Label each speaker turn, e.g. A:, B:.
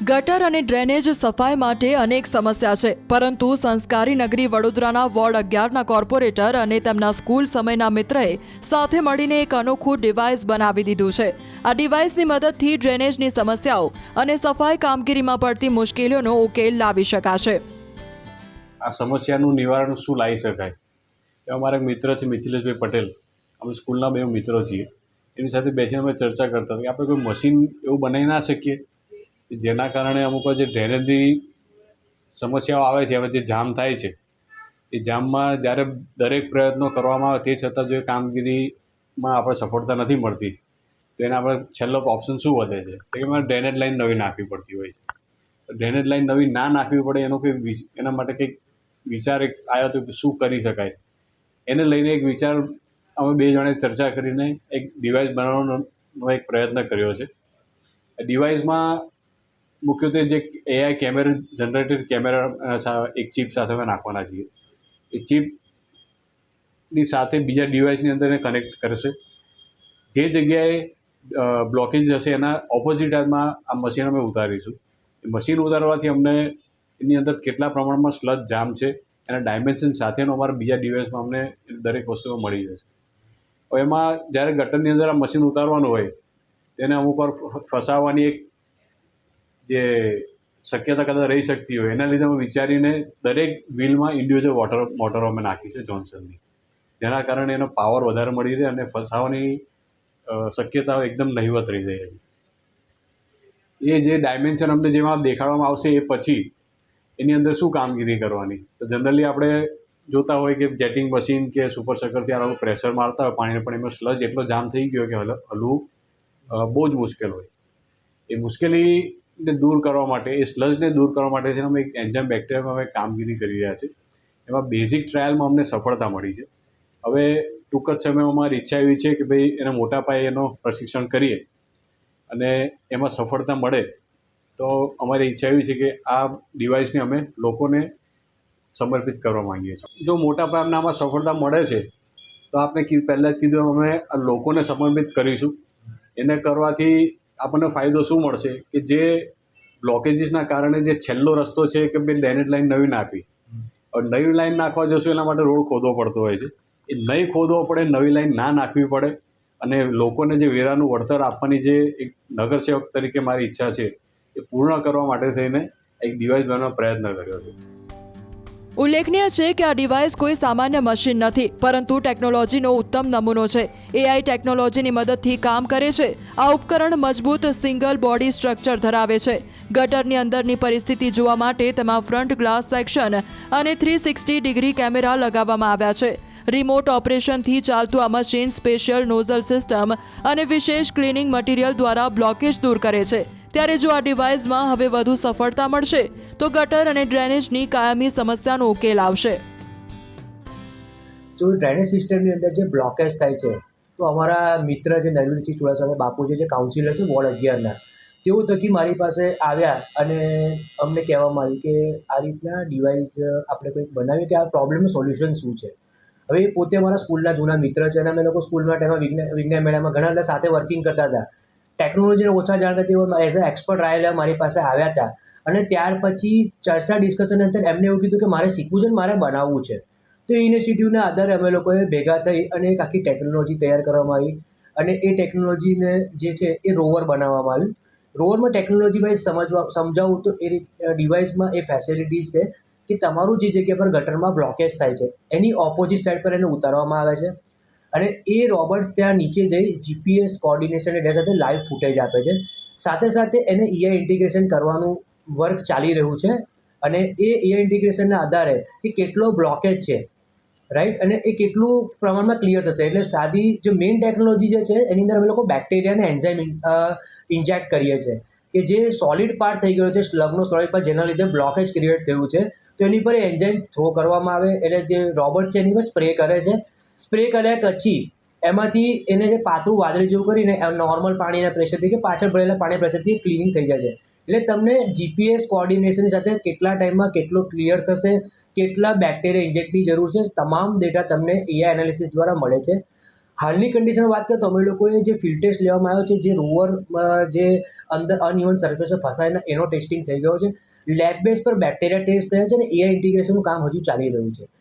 A: ગટર અને ડ્રેનેજ સફાઈ માટે અનેક સમસ્યા છે, પરંતુ સંસ્કારી નગરી વડોદરાના વોર્ડ 11ના કોર્પોરેટર અને તેમના સ્કૂલ સમયના મિત્રએ સાથે મળીને એક અનોખું ડિવાઇસ બનાવી દીધું છે. આ ડિવાઇસની મદદથી ડ્રેનેજની સમસ્યાઓ અને સફાઈ કામગીરીમાં પડતી મુશ્કેલીઓનો ઉકેલ લાવી શકાશે.
B: આ સમસ્યાનું નિવારણ શું લાવી શકાય? એ અમારા મિત્ર છે મિથિલેશભાઈ પટેલ. અમે સ્કૂલના બે મિત્રો છીએ. એની સાથે બેસીને અમે ચર્ચા કરતા હતા કે આપણે કોઈ મશીન એવું બનાવી ના શકીએ કે જેના કારણે અમુક જે ડ્રેનેજની સમસ્યાઓ આવે છે, હવે જે જામ થાય છે, એ જામમાં જ્યારે દરેક પ્રયત્નો કરવામાં આવે તે છતાં જો એ કામગીરીમાં આપણે સફળતા નથી મળતી, તો એને આપણે છેલ્લો ઓપ્શન શું વધે છે કે એમાં ડ્રેનેજ લાઈન નવી નાખવી પડતી હોય છે. ડ્રેનેજ લાઈન નવી ના નાખવી પડે એના માટે કંઈક વિચાર એક આવ્યો હતો કે શું કરી શકાય. એને લઈને એક વિચાર અમે બે જણે ચર્ચા કરીને એક ડિવાઇસ બનાવવાનો એક પ્રયત્ન કર્યો છે. ડિવાઇસમાં મુખ્યત્વે જે AI જનરેટેડ કેમેરા એક ચિપ સાથે અમે નાખવાના છીએ. એ ચિપની સાથે બીજા ડિવાઇસની અંદર એને કનેક્ટ કરશે. જે જગ્યાએ બ્લોકેજ હશે એના ઓપોઝિટમાં આ મશીન અમે ઉતારીશું. એ મશીન ઉતારવાથી અમને એની અંદર કેટલા પ્રમાણમાં સ્લજ જામ છે એના ડાયમેન્શન સાથેનો અમારા બીજા ડિવાઇસમાં અમને દરેક વસ્તુઓ મળી જશે. હવે એમાં જ્યારે ગટરની અંદર આ મશીન ઉતારવાનું હોય તેને અમુક વાર ફસાવવાની એક જે શક્યતા કદાચ રહી શકતી હોય, એના લીધે અમે વિચારીને દરેક વ્હીલમાં ઇન્ડિવિજ્યુઅલ મોટરો અમે નાખી છે જોન્સનની, જેના કારણે એનો પાવર વધારે મળી રહે અને ફસાવાની શક્યતાઓ એકદમ નહિવત રહી જાય. એ જે ડાયમેન્શન અમને જેમાં દેખાડવામાં આવશે એ પછી એની અંદર શું કામગીરી કરવાની, તો જનરલી આપણે જોતા હોય કે જેટિંગ મશીન કે સુપર સકરથી આ પ્રેશર મારતા હોય પાણીને, પણ એમાં સ્લજ એટલો જામ થઈ ગયો કે હલવું બહુ જ મુશ્કેલ હોય. એ મુશ્કેલીને દૂર કરવા માટે, એ સ્લજને દૂર કરવા માટે અમે એક એન્ઝાઇમ બેક્ટેરિયામાં અમે કામગીરી કરી રહ્યા છીએ. એમાં બેઝિક ટ્રાયલમાં અમને સફળતા મળી છે. હવે ટૂંક જ સમયમાં અમારી ઈચ્છા એવી છે કે ભાઈ એને મોટા પાયે એનો પ્રશિક્ષણ કરીએ અને એમાં સફળતા મળે તો અમારી ઈચ્છા એવી છે કે આ ડિવાઇસને અમે લોકોને સમર્પિત કરવા માંગીએ છીએ. જો મોટા પાયામાં આમાં સફળતા મળે છે તો આપણે પહેલાં જ કીધું અમે આ લોકોને સમર્પિત કરીશું. એને કરવાથી આપણને ફાયદો શું મળશે કે જે બ્લોકેજીસના કારણે જે છેલ્લો રસ્તો છે કે ભાઈ ડ્રેનેજ લાઈન નવી નાખવી, હવે નવી લાઈન નાખવા જશું એના માટે રોડ ખોદવો પડતો હોય છે. એ નહીં ખોદવો પડે, નવી લાઈન ના નાખવી પડે અને લોકોને જે વેરાનું વળતર આપવાની જે એક નગરસેવક તરીકે મારી ઈચ્છા છે એ પૂર્ણ કરવા માટે થઈને એક ડિવાઇસ બનાવવાનો પ્રયત્ન કર્યો છે.
A: ઉલ્લેખનીય છે કે આ ડિવાઇસ કોઈ સામાન્ય મશીન નથી, પરંતુ ટેકનોલોજીનો ઉત્તમ નમૂનો છે. AI ટેકનોલોજીની મદદથી કામ કરે છે. આ ઉપકરણ મજબૂત સિંગલ બોડી સ્ટ્રક્ચર ધરાવે છે. ગટરની અંદરની પરિસ્થિતિ જોવા માટે તેમાં ફ્રન્ટ ગ્લાસ સેક્શન અને 360 ડિગ્રી કેમેરા લગાવવામાં આવ્યા છે. રિમોટ ઓપરેશનથી ચાલતું આ મશીન સ્પેશિયલ નોઝલ સિસ્ટમ અને વિશેષ ક્લિનિંગ મટીરિયલ દ્વારા બ્લોકેજ દૂર કરે છે. ત્યારે જો આ ડિવાઇસમાં હવે વધુ સફળતા મળશે તો ગટર અને ડ્રેનેજની કાયમી સમસ્યાનો ઉકેલ આવશે.
C: જો ડ્રેનેજ સિસ્ટમની અંદર જે બ્લોકેજ થાય છે તો અમારા મિત્ર જે નરવીરસિંહ ચુડાસમા બાપુ છે, જે કાઉન્સિલર છે વોર્ડ 11ના, તેઓ થકી મારી પાસે આવ્યા અને અમને કહેવામાં આવ્યું કે આ રીતના ડિવાઇસ આપણે કંઈક બનાવીએ કે આ પ્રોબ્લેમનું સોલ્યુશન શું છે. હવે એ પોતે મારા સ્કૂલના જૂના મિત્ર છે અને અમે લોકો સ્કૂલમાં ટાઈમમાં વિજ્ઞાન મેળામાં ઘણા બધા સાથે વર્કિંગ કરતા હતા. ટેકનોલોજીને ઓછા જાણતા તેઓ એઝ અ એક્સપર્ટ રાયલા મારી પાસે આવ્યા હતા અને ત્યાર પછી ચર્ચા ડિસ્કશન અંતર એમને એવું કીધું કે મારે શીખવું છે ને મારે બનાવવું છે. તો એ ઇનિશિયેટિવના આધારે અમે લોકોએ ભેગા થઈ અને એક આખી ટેકનોલોજી તૈયાર કરવામાં આવી અને એ ટેકનોલોજીને જે છે એ રોવર બનાવવામાં આવ્યું. રોવરમાં ટેકનોલોજી વાઇઝ સમજાવું તો એ ડિવાઇસમાં એ ફેસિલિટીઝ છે કે તમારું જે જગ્યા પર ગટરમાં બ્લોકેજ થાય છે એની ઓપોઝિટ સાઈડ પર એને ઉતારવામાં આવે છે અને એ રોબોટ ત્યાં નીચે જઈ GPS કોર્ડિનેશન ડેટા સાથે લાઈવ ફૂટેજ આપે છે. સાથે સાથે એને AI ઇન્ટિગ્રેશન કરવાનું વર્ક ચાલી રહ્યું છે અને એ AI ઇન્ટિગ્રેશનના આધારે કે કેટલો બ્લોકેજ છે, રાઈટ, અને એ કેટલું પ્રમાણમાં ક્લિયર થશે. એટલે સાદી જે મેઇન ટેકનોલોજી જે છે એની અંદર અમે લોકો બેક્ટેરિયા અને એન્ઝાઇમ ઇન્જેક્ટ કરીએ છીએ કે જે સોલિડ પાર્ટ થઈ ગયો છે સ્લગનો સોલિડ પાર્ટ, જેના લીધે બ્લોકેજ ક્રિએટ થયું છે. તો એની પર એન્ઝાઇમ થ્રો કરવામાં આવે એટલે જે રોબોટ છે એની પર સ્પ્રે કરે છે. સ્પ્રે કર્યા પછી એમાંથી એને જે પાતળું વાદળી જેવું કરીને નોર્મલ પાણીના પ્રેશરથી કે પાછળ ભરેલા પાણીના પ્રેશરથી ક્લિનિંગ થઈ જાય છે. એટલે તમને GPS કોર્ડિનેશનની સાથે કેટલા ટાઈમમાં કેટલો ક્લિયર થશે, કેટલા બેક્ટેરિયા ઇન્જેક્ટની જરૂર છે, તમામ ડેટા તમને AI એનાલિસિસ દ્વારા મળે છે. હાલની કન્ડિશનમાં વાત કરીએ તો અમે લોકોએ જે ફિલ્ડ ટેસ્ટ લેવામાં આવ્યો છે, જે રોવર જે અંદર અનઇવન સરફેસે ફસાઈને એનો ટેસ્ટિંગ થઈ ગયો છે. લેબ બેઝ પર બેક્ટેરિયા ટેસ્ટ થયા છે અને એઆઈ ઇન્ટિગ્રેશનનું કામ હજુ ચાલી રહ્યું છે.